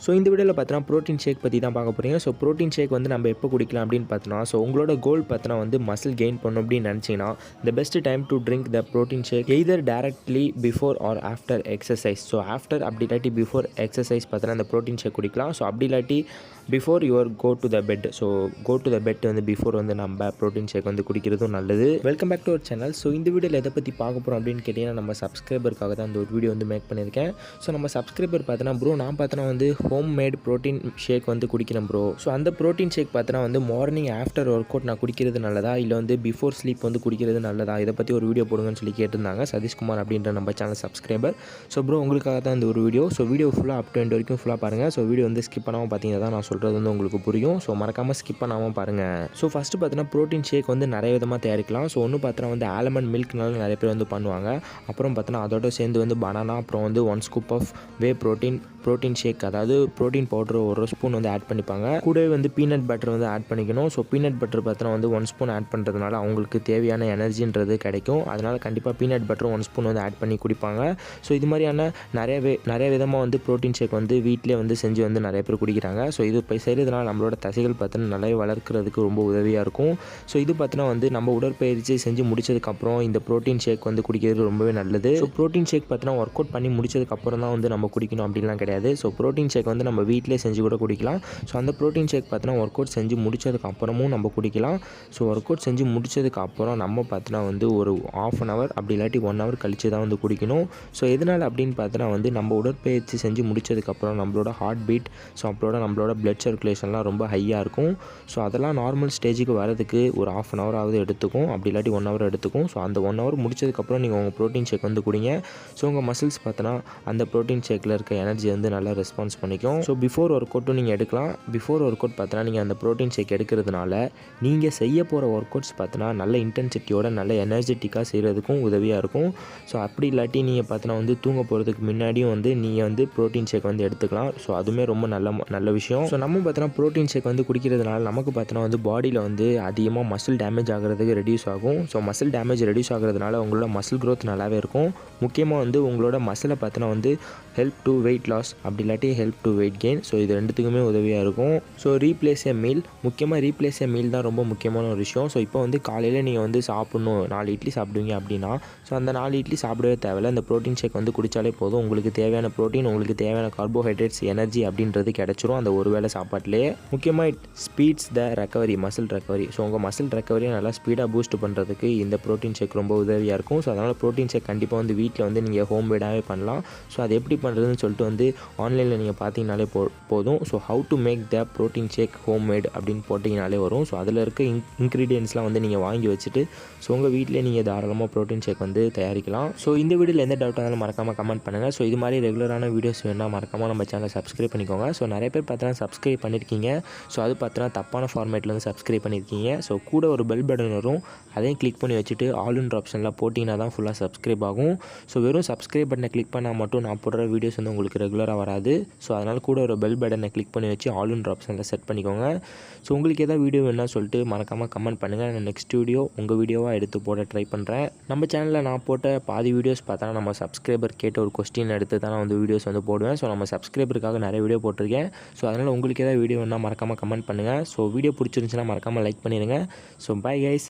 So இந்த வீடியோவில் பார்த்தோன்னா ப்ரோட்டீன் ஷேக் பற்றி தான் பார்க்க போகிறீங்க. ஸோ ப்ரோட்டீன் ஷேக் வந்து நம்ம எப்போ குடிக்கலாம் அப்படின்னு பார்த்தோன்னா, ஸோ உங்களோட கோல் பார்த்தோன்னா வந்து மசில் கெயின் பண்ணணும் அப்படின்னு நினச்சிங்கன்னா the best time to drink the protein shake either directly before or after exercise. So after அப்படி இல்லாட்டி பிஃபோர் எக்ஸசைஸ் பார்த்தோன்னா அந்த ப்ரோட்டீன் ஷேக் குடிக்கலாம். ஸோ அப்படி இல்லாட்டி before your go to the bed. So go to the bed வந்து before வந்து நம்ம ப்ரோட்டீன் ஷேக் வந்து குடிக்கிறதும் நல்லது. Welcome back to our channel. So இந்த வீடியோவில் எதை பற்றி பார்க்க போகிறோம் அப்படின்னு கேட்டிங்கன்னா, நம்ம சப்ஸ்கிரைபருக்காக தான் இந்த ஒரு வீடியோ வந்து மேக் பண்ணியிருக்கேன். ஸோ நம்ம சப்ஸ்கிரைபர் பார்த்தோன்னா ப்ரோ நான் பார்த்தோன்னா வந்து ஹோம் மேட் ப்ரோட்டீன் ஷேக் வந்து குடிக்கிறேன் ப்ரோ. ஸோ அந்த ப்ரோட்டீன் ஷேக் பார்த்தோன்னா வந்து மார்னிங் ஆஃப்டர் ஒர்க் அவுட் நான் குடிக்கிறது நல்லதா இல்லை வந்து பிஃபோர் ஸ்லீப் வந்து குடிக்கிறது நல்லதா, இதை பற்றி ஒரு வீடியோ போடுங்கன்னு சொல்லி கேட்டிருந்தாங்க சதீஷ்குமார் அப்படின்ற நம்ம சேனல் சப்ஸ்கிரைபர். ஸோ ப்ரோ உங்களுக்காக தான் இந்த ஒரு வீடியோ. ஸோ வீடியோ ஃபுல்லாக அப் டு எண்ட் வரைக்கும் ஃபுல்லாக பாருங்கள். ஸோ வீடியோ வந்து ஸ்கிப் பண்ணாமல் பார்த்தீங்கன்னா தான் நான் சொல்கிறது வந்து உங்களுக்கு புரியும். ஸோ மறக்காமல் ஸ்கிப் பண்ணாமல் பாருங்கள். ஸோ ஃபஸ்ட்டு பார்த்தீங்கன்னா ப்ரோட்டீன் ஷேக் வந்து நிறைய விதமாக தயாரிக்கலாம். ஸோ ஒன்று பார்த்தோன்னா வந்து ஆல்மண்ட் மில்க்னால நிறைய பேர் வந்து பண்ணுவாங்க. அப்புறம் பார்த்தோன்னா அதோட சேர்ந்து வந்து பனானா, அப்புறம் வந்து 1 scoop of whey protein shake, அதாவது ப்ரோட்டீன் பவுடர் 1 ஸ்பூன் வந்து ஆட் பண்ணிப்பாங்க. கூடவே வந்து பீனட் பட்டர் வந்து ஆட் பண்ணிக்கணும். ஸோ பீனட் பட்டர் பார்த்தோன்னா வந்து 1 ஸ்பூன் ஆட் பண்ணுறதுனால அவங்களுக்கு தேவையான எனர்ஜின்றது கிடைக்கும். அதனால் கண்டிப்பாக பீனட் பட்டர் 1 ஸ்பூன் வந்து ஆட் பண்ணி குடிப்பாங்க. ஸோ இது மாதிரியான நிறைய விதமாக வந்து ப்ரோட்டீன் ஷேக் வந்து வீட்டிலே வந்து செஞ்சு வந்து நிறைய பேர் குடிக்கிறாங்க. ஸோ இது இப்போ செய்கிறதுனால நம்மளோட தசைகள் பார்த்தோன்னா நல்லா வளர்க்குறதுக்கு ரொம்ப உதவியாக இருக்கும். ஸோ இது பார்த்தோன்னா வந்து நம்ம உடற்பயிற்சி செஞ்சு முடிச்சதுக்கப்புறம் இந்த ப்ரோட்டீன் ஷேக் வந்து குடிக்கிறது ரொம்பவே நல்லது. ஸோ ப்ரோட்டீன் ஷேக் பார்த்தோன்னா ஒர்க் அவுட் பண்ணி முடிச்சதுக்கப்புறம் தான் வந்து நம்ம குடிக்கணும் அப்படின்லாம் கிடையாது. ஸோ ப்ரோட்டீன் ஷேக் வந்து நம்ம வீட்டிலே செஞ்சு கூட குடிக்கலாம். ஸோ அந்த ப்ரோட்டீன் ஷேக் பார்த்தோன்னா ஒர்க் அவுட் செஞ்சு முடிச்சதுக்கப்புறமும் நம்ம குடிக்கலாம். ஸோ ஒர்க் அவுட் செஞ்சு முடிச்சதுக்கப்புறம் நம்ம பார்த்தோன்னா வந்து ஒரு 1/2 hour அப்படி இல்லாட்டி 1 hour கழிச்சு தான் வந்து குடிக்கணும். ஸோ எதனால் அப்படின்னு பார்த்தோன்னா வந்து நம்ம உடற்பயிற்சி செஞ்சு முடிச்சதுக்கப்புறம் நம்மளோட ஹார்ட் பீட், ஸோ நம்மளோட பிளட் சர்க்குலேஷன்லாம் ரொம்ப ஹையாக இருக்கும். ஸோ அதெல்லாம் நார்மல் ஸ்டேஜுக்கு வரதுக்கு ஒரு 1/2 hour ஆகுது எடுத்துக்கும், அப்படி இல்லாட்டி 1 hour எடுத்துக்கும். ஸோ அந்த 1 hour முடிச்சதுக்கப்புறம் நீங்கள் உங்கள் ப்ரோட்டீன் ஷேக் வந்து குடிங்க. ஸோ உங்கள் மசில்ஸ் பார்த்தோன்னா அந்த ப்ரோட்டீன் ஷேக்கில் இருக்க எனர்ஜி வந்து நல்லா ரெஸ்பான்ஸ் பண்ணிக்கும். ஸோ பிஃபோர் ஒர்க் அவுட்டும் நீங்கள் எடுக்கலாம். பிஃபோர் ஒர்க் அவுட் பார்த்தோன்னா நீங்கள் அந்த ப்ரோட்டீன் ஷேக் எடுக்கிறதுனால நீங்கள் செய்ய போகிற ஒர்க் அவுட்ஸ் பார்த்தோன்னா நல்ல இன்டென்சிட்டியோட நல்ல எனர்ஜெட்டிக்காக செய்கிறதுக்கும் உதவியாக இருக்கும். ஸோ அப்படி இல்லாட்டி நீங்கள் பார்த்தோன்னா வந்து தூங்க போகிறதுக்கு முன்னாடியும் வந்து நீங்கள் வந்து ப்ரோட்டீன் ஷேக் வந்து எடுத்துக்கலாம். ஸோ அதுவுமே ரொம்ப நல்ல விஷயம். ஸோ நம்ம பார்த்தோன்னா ப்ரோட்டீன் ஷேக் வந்து குடிக்கிறதுனால நமக்கு பார்த்தோன்னா வந்து பாடியில் வந்து அதிகமாக மசில் டேமேஜ் ஆகிறதுக்கு ரெடியூஸ் ஆகும். ஸோ மசில் டேமேஜ் ரெடியூஸ் ஆகிறதுனால உங்களோட மசில் க்ரோத் நல்லாவே இருக்கும். முக்கியமாக வந்து உங்களோட மசிலை பார்த்தோன்னா வந்து ஹெல்ப் டு வெயிட் லாஸ் அப்படி இல்லாட்டி help to weight gain. So இது ரெண்டுத்துக்குமே உதவியாக இருக்கும். ஸோ ரீப்ளேஸ் எ மீல், முக்கியமாக ரீப்ளேஸ் எ மீல் தான் ரொம்ப முக்கியமான ஒரு விஷயம். ஸோ இப்போ வந்து காலையில் நீங்கள் வந்து சாப்பிட்ணும், 4 இட்லி சாப்பிடுவீங்க அப்படின்னா ஸோ அந்த 4 இட்லி சாப்பிடவே தேவையில்ல. இந்த ப்ரோட்டீன் ஷேக் வந்து குடித்தாலே போதும். உங்களுக்கு தேவையான ப்ரோட்டீன், உங்களுக்கு தேவையான கார்போஹைட்ரேட்ஸ், எனர்ஜி அப்படின்றது கிடச்சிரும் அந்த ஒரு வேளை சாப்பாட்டிலே. முக்கியமாக it speeds the recovery, muscle recovery. So உங்கள் மசில் ரெக்கவரியை நல்லா ஸ்பீடாக பூஸ்ட் பண்ணுறதுக்கு இந்த ப்ரோட்டீன் ஷேக் ரொம்ப உதவியாக இருக்கும். ஸோ அதனால் ப்ரோட்டீன் ஷேக் கண்டிப்பாக வந்து வீட்டில் வந்து நீங்கள் ஹோம் மேடாகவே பண்ணலாம். ஸோ அது எப்படி பண்ணுறதுன்னு சொல்லிட்டு வந்து ஆன்லைனில் நீங்கள் பார்த்தீங்கனாலே போதும். So how to make the protein shake homemade அப்படின்னு போட்டிங்கனாலே வரும். ஸோ அதில் இருக்க இன்க்ரீடியன்ஸ்லாம் வந்து நீங்கள் வாங்கி வச்சுட்டு ஸோ உங்கள் வீட்டிலே நீங்கள் தாராளமாக ப்ரோட்டீன் ஷேக் வந்து தயாரிக்கலாம். ஸோ இந்த வீடியோவில் எந்த டவுட்டாக இருந்தாலும் மறக்காமல் கமெண்ட் பண்ணுங்கள். ஸோ இது மாதிரி ரெகுலரான வீடியோஸ் வேணால் மறக்காமல் நம்ம சேனலை சப்ஸ்கிரைப் பண்ணிக்கோங்க. ஸோ நிறைய பேர் பார்த்தோன்னா சப்ஸ்கிரைப் பண்ணியிருக்கீங்க. ஸோ அது பார்த்தோன்னா தப்பான ஃபார்மேட்டில் வந்து சப்ஸ்கிரைப் பண்ணியிருக்கீங்க. ஸோ கூட ஒரு பெல் பட்டன் வரும், அதையும் கிளிக் பண்ணி வச்சுட்டு ஆல்ன்ற ஆப்ஷனில் போட்டிங்கன்னா தான் ஃபுல்லாக சப்ஸ்கிரைப் ஆகும். ஸோ வெறும் சப்ஸ்கிரைப் பட்டனை கிளிக் பண்ணால் மட்டும் நான் போடுற வீடியோஸ் வந்து உங்களுக்கு ரெகுலராக வராது. ஸோ அதனால் கூட ஒரு பெல் பட்டனை கிளிக் பண்ணி வச்சு ஆல்ன்ற ஆப்ஷனில் செட் பண்ணிக்கோங்க. ஸோ உங்களுக்கு எதாவது வீடியோ வேணும்னு சொல்லிட்டு மறக்காமல் கமெண்ட் பண்ணுங்கள். நான் நெக்ஸ்ட் வீடியோ உங்கள் வீடியோவாக எடுத்து போட ட்ரை பண்ணுறேன். நம்ம சேனலில் நான் போட்ட பாதி வீடியோஸ் பார்த்தா நம்ம சப்ஸ்கிரைபர் கேட்ட ஒரு கொஸ்டின் எடுத்து தான் நான் வந்து வீடியோஸ் வந்து போடுவேன். ஸோ நம்ம சப்ஸ்கிரைபருக்காக நிறைய வீடியோ போட்டிருக்கேன். ஸோ அதனால் உங்களுக்கு எதாவது வீடியோ வேணால் மறக்காமல் கமெண்ட் பண்ணுங்கள். ஸோ வீடியோ பிடிச்சிருந்துச்சுன்னா மறக்காமல் லைக் பண்ணிடுங்க. So bye guys.